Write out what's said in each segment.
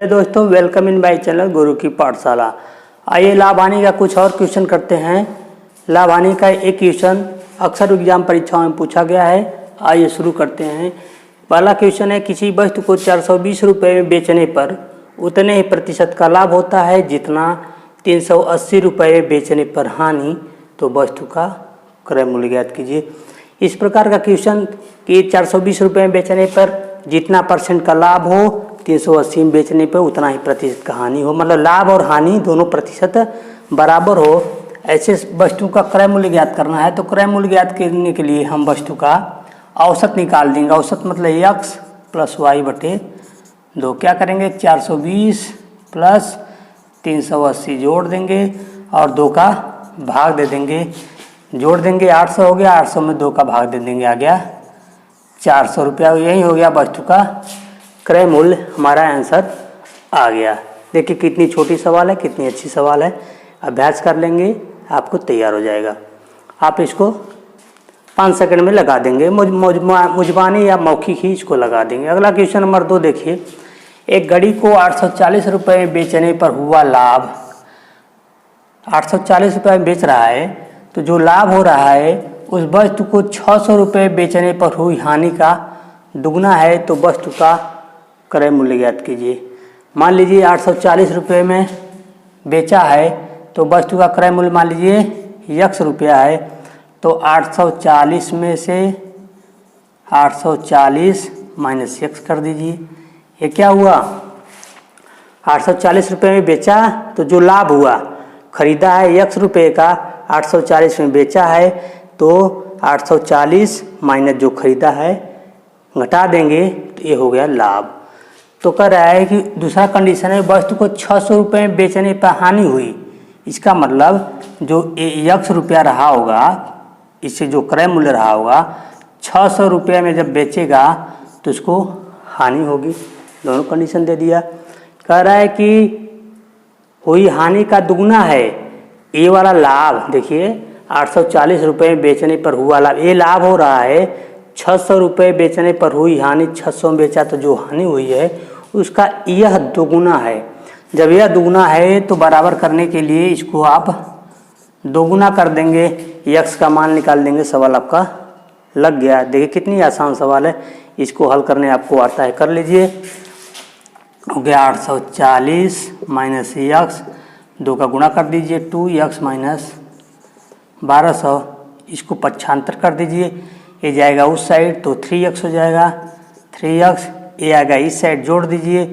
दोस्तों, welcome in my channel गुरु की पाठशाला। आइए लाभ हानि का कुछ और क्वेश्चन करते हैं। लाभ हानि का एक क्वेश्चन अक्सर एग्जाम परीक्षाओं में पूछा गया है। आइए शुरू करते हैं। पहला क्वेश्चन है, किसी वस्तु को 420 रुपये में बेचने पर उतने ही प्रतिशत का लाभ होता है जितना 380 रुपये में बेचने पर हानि, तो वस्तु का क्रय मूल्य ज्ञात कीजिए। इस प्रकार का क्वेश्चन कि 420 रुपये में बेचने पर जितना परसेंट का लाभ हो, 380 में बेचने पर उतना ही प्रतिशत का हानि हो, मतलब लाभ और हानि दोनों प्रतिशत बराबर हो, ऐसे वस्तु का क्रय मूल्य ज्ञात करना है। तो क्रय मूल्य ज्ञात करने के लिए हम वस्तु का औसत निकाल देंगे। औसत मतलब x प्लस वाई बटे 2। क्या करेंगे, 420 प्लस 380 जोड़ देंगे और 2 का भाग दे देंगे। जोड़ देंगे 800 हो गया, 800 में 2 का भाग दे देंगे, आ गया 400 रुपया। यही हो गया वस्तु का क्रय मूल्य। हमारा आंसर आ गया। देखिए कितनी छोटी सवाल है, कितनी अच्छी सवाल है। अभ्यास कर लेंगे, आपको तैयार हो जाएगा। आप इसको 5 सेकंड में लगा देंगे, मुजबानी या मौखिक ही इसको लगा देंगे। अगला क्वेश्चन नंबर 2 देखिए। एक घड़ी को 840 रुपये में बेचने पर हुआ लाभ, 840 रुपये में बेच रहा है, तो जो लाभ हो रहा है उस वस्तु को 600 रुपये बेचने पर हुई हानि का दुगना है, तो वस्तु का क्रय मूल्य ज्ञात कीजिए। मान लीजिए 840 रुपये में बेचा है, तो वस्तु का क्रय मूल्य मान लीजिए x रुपया है, तो 840 में से 840 माइनस x कर दीजिए। ये क्या हुआ, 840 रुपये में बेचा तो जो लाभ हुआ, खरीदा है x रुपये का, 840 में बेचा है, तो 840 माइनस जो खरीदा है घटा देंगे, तो ये हो गया लाभ। तो कह रहा है कि दूसरा कंडीशन है, वस्तु को 600 रुपये में बेचने पर हानि हुई। इसका मतलब जो x रुपया रहा होगा, इससे जो क्रय मूल्य रहा होगा, 600 रुपये में जब बेचेगा तो उसको हानि होगी। दोनों कंडीशन दे दिया। कह रहा है कि हुई हानि का दुगना है। ये वाला लाभ देखिए, 840 रुपये में बेचने पर हुआ लाभ, ये लाभ हो रहा है। 600 रुपये बेचने पर हुई हानि, 600 में बेचा तो जो हानि हुई है उसका यह दोगुना है। जब यह दुगुना है तो बराबर करने के लिए इसको आप दोगुना कर देंगे, x का मान निकाल देंगे। सवाल आपका लग गया। देखिए कितनी आसान सवाल है, इसको हल करने आपको आता है, कर लीजिए। हो गया 840 माइनस x, 2 का गुणा कर दीजिए, 2x माइनस 1200, इसको पक्षांतर कर दीजिए। ये जाएगा उस साइड तो 3x हो जाएगा, 3x। ये आएगा इस साइड, जोड़ दीजिए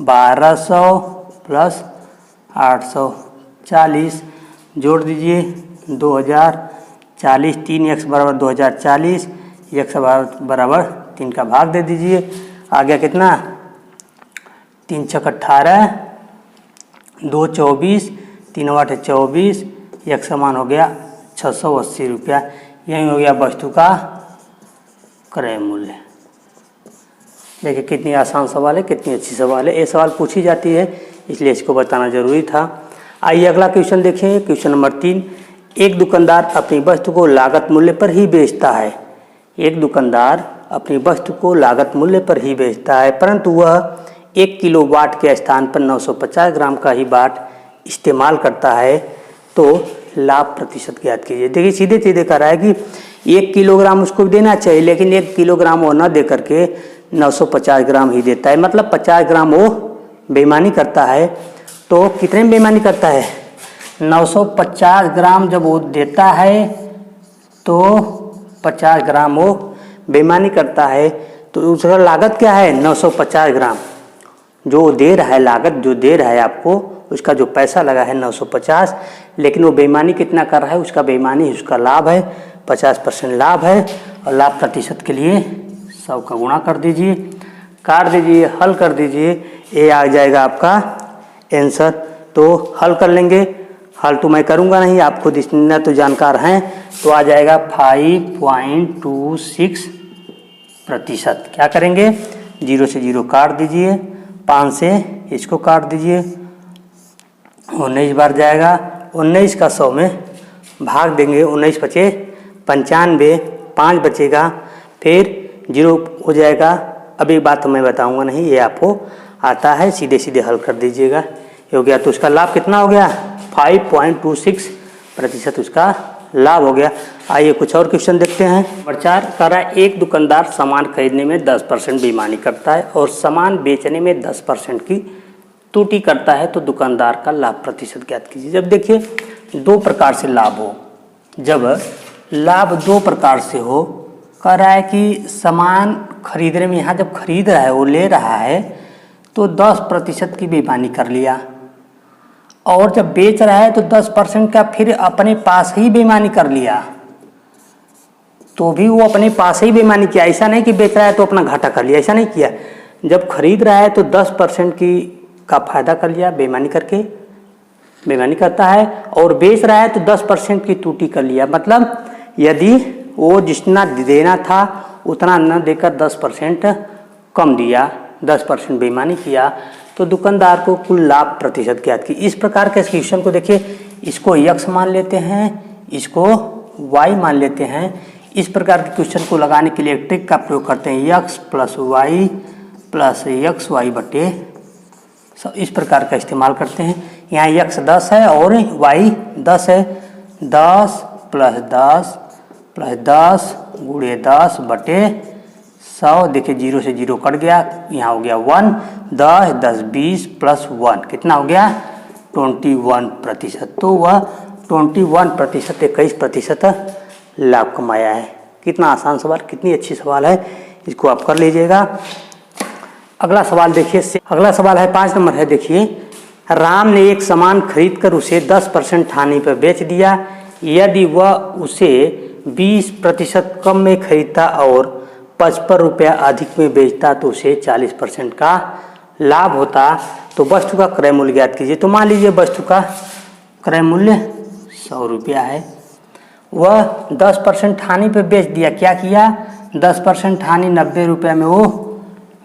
1200 प्लस 840, जोड़ दीजिए 2040, 3x बराबर 2040, x बराबर 3 का भाग दे दीजिए। आ गया कितना, 3 छक 18, 2 24, 3 8 24, x समान हो गया 680 रुपया। यही हो गया वस्तु का क्रय मूल्य। देखिए कितनी आसान सवाल है, कितनी अच्छी सवाल है। ये सवाल पूछी जाती है, इसलिए इसको बताना जरूरी था। आइए अगला क्वेश्चन देखें। Question number 3। एक दुकानदार अपनी वस्तु को लागत मूल्य पर ही बेचता है। एक दुकानदार अपनी वस्तु को लागत मूल्य पर ही बेचता है, परंतु वह 1 किलो वाट के स्थान पर 950 ग्राम का ही वाट इस्तेमाल करता है, तो लाभ प्रतिशत ज्ञात कीजिए। देखिए सीधे सीधे कह रहा है कि 1 किलोग्राम उसको देना चाहिए, लेकिन 1 किलोग्राम वो न दे करके 950 ग्राम ही देता है, मतलब 50 ग्राम वो बेईमानी करता है। तो कितने में बेईमानी करता है, 950 ग्राम जब वो देता है तो 50 ग्राम वो बेईमानी करता है। तो उसका लागत क्या है, 950 ग्राम जो दे रहा है, लागत जो दे रहा है आपको, उसका जो पैसा लगा है 950, लेकिन वो बेईमानी कितना कर रहा है, उसका बेईमानी उसका लाभ है, 50% लाभ है। और लाभ प्रतिशत के लिए 100 का गुणा कर दीजिए, काट दीजिए, हल कर दीजिए। ये आ जाएगा आपका आंसर। तो हल कर लेंगे। हल तो मैं करूँगा नहीं, आप खुद इतना तो जानकार हैं। तो आ जाएगा 5.26%। क्या करेंगे, 0 से 0 काट दीजिए, 5 से इसको काट दीजिए, 19 बार जाएगा। 19 का 100 में भाग देंगे, 19 बचे 95, 5 बचेगा, फिर 0 हो जाएगा। अब एक बात तो मैं बताऊंगा नहीं, ये आपको आता है, सीधे सीधे हल कर दीजिएगा। ये हो गया, तो उसका लाभ कितना हो गया 5.26% उसका लाभ हो गया। आइए कुछ और क्वेश्चन देखते हैं। नंबर 4 कह रहा है एक दुकानदार सामान खरीदने में 10% बेईमानी करता है और सामान बेचने में 10% की त्रुटि करता है, तो दुकानदार का लाभ प्रतिशत ज्ञात कीजिए। जब देखिए दो प्रकार से लाभ हो, जब लाभ दो प्रकार से हो, कह रहा है कि सामान खरीदने में यहाँ जब खरीद रहा है वो ले रहा है तो 10% की बेईमानी कर लिया, और जब बेच रहा है तो 10% का फिर अपने पास ही बेईमानी कर लिया, तो भी वो अपने पास ही बेईमानी किया। ऐसा नहीं कि बेच रहा है तो अपना घाटा कर लिया, ऐसा नहीं किया। जब खरीद रहा है तो 10% का फायदा कर लिया, बेईमानी करके बेईमानी करता है, और बेच रहा है तो 10% की त्रुटि कर लिया। मतलब यदि वो जितना देना था उतना न देकर 10% कम दिया, 10% बेईमानी किया, तो दुकानदार को कुल लाभ प्रतिशत ज्ञात की। इस प्रकार के क्वेश्चन को देखिए, इसको x मान लेते हैं, इसको y मान लेते हैं। इस प्रकार के क्वेश्चन को लगाने के लिए ट्रिक का प्रयोग करते हैं, x + y + xy बटे, इस प्रकार का इस्तेमाल करते हैं। यहाँ x 10 है और y 10 है, 10 + 10 + 10 × 10 बटे 100। देखिए 0 से 0 कट गया, यहाँ हो गया 1, 10 10 20 + 1 कितना हो गया 21%। तो वह 21% 21% लाभ कमाया है। कितना आसान सवाल, कितनी अच्छी सवाल है, इसको आप कर लीजिएगा। अगला सवाल देखिए, अगला सवाल है 5 नंबर है। देखिए राम ने एक सामान खरीद कर उसे 10% हानि पर बेच दिया। यदि वह उसे 20% कम में खरीदता और 55 रुपया अधिक में बेचता तो उसे 40% का लाभ होता। तो वस्तु का क्रय मूल्य ज्ञात कीजिए। तो मान लीजिए वस्तु का क्रय मूल्य 100 रुपया है, वह 10% हानि पे बेच दिया। क्या किया, 10% हानि 90 रुपया में वो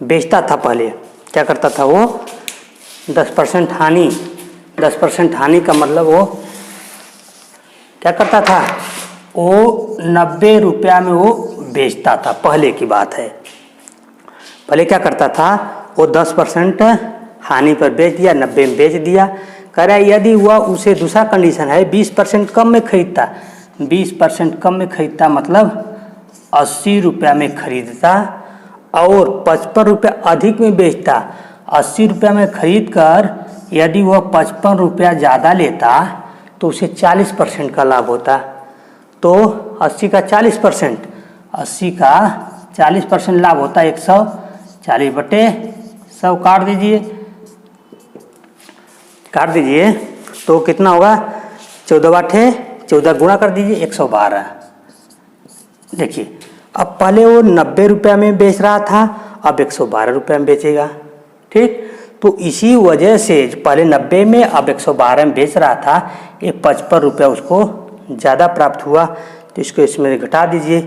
बेचता था। पहले क्या करता था वो 10% हानि, 10% हानि का मतलब वो क्या करता था, वो 90 रुपया में वो बेचता था। पहले की बात है, पहले क्या करता था वो 10% हानि पर बेच दिया, 90 में बेच दिया। कह रहा है यदि वह उसे, दूसरा कंडीशन है 20% कम में खरीदता, 20% कम में खरीदता मतलब 80 रुपया में खरीदता और 55 रुपया अधिक में बेचता। 80 रुपया में खरीद कर यदि वह 55 रुपया ज़्यादा लेता तो उसे 40% का लाभ होता। तो 80 का 40%, 80 का 40% लाभ होता है 140 बटे 100 काट दीजिए, काट दीजिए तो कितना होगा 14 बाटे 14 गुणा कर दीजिए 112। देखिए अब पहले वो 90 रुपया में बेच रहा था, अब 112 रुपया में बेचेगा। ठीक, तो इसी वजह से पहले 90 में अब 112 में बेच रहा था, ये 55 रुपया उसको ज़्यादा प्राप्त हुआ। तो इसको इसमें घटा दीजिए,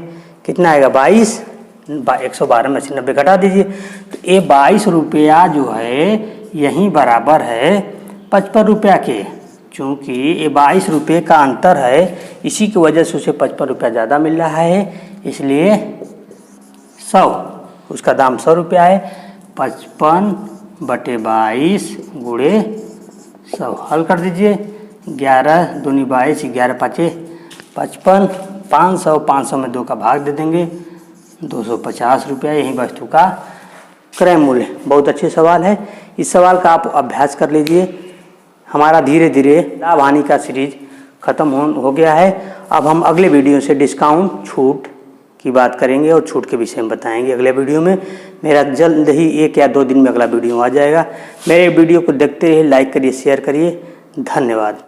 कितना आएगा 22, 112 में से 90 घटा दीजिए। तो ये 22 रुपया जो है यही बराबर है 55 रुपया के, चूँकि ये 22 रुपये का अंतर है, इसी की वजह से उसे 55 रुपया ज़्यादा मिल रहा है, इसलिए 100, उसका दाम 100 रुपया है। 55 बटे 22 गुणे 100 हल कर दीजिए। 11 दूनी 22, 11 पाँचे 55, 500, 500 में 2 का भाग दे देंगे, 250 रुपया यही वस्तु का क्रय मूल्य। बहुत अच्छे सवाल है, इस सवाल का आप अभ्यास कर लीजिए। हमारा धीरे धीरे लाभ हानि का सीरीज खत्म हो गया है। अब हम अगले वीडियो से डिस्काउंट छूट की बात करेंगे और छूट के विषय में बताएंगे अगले वीडियो में। मेरा जल्द ही 1 या 2 दिन में अगला वीडियो आ जाएगा। मेरे वीडियो को देखते रहिए, लाइक करिए, शेयर करिए। धन्यवाद।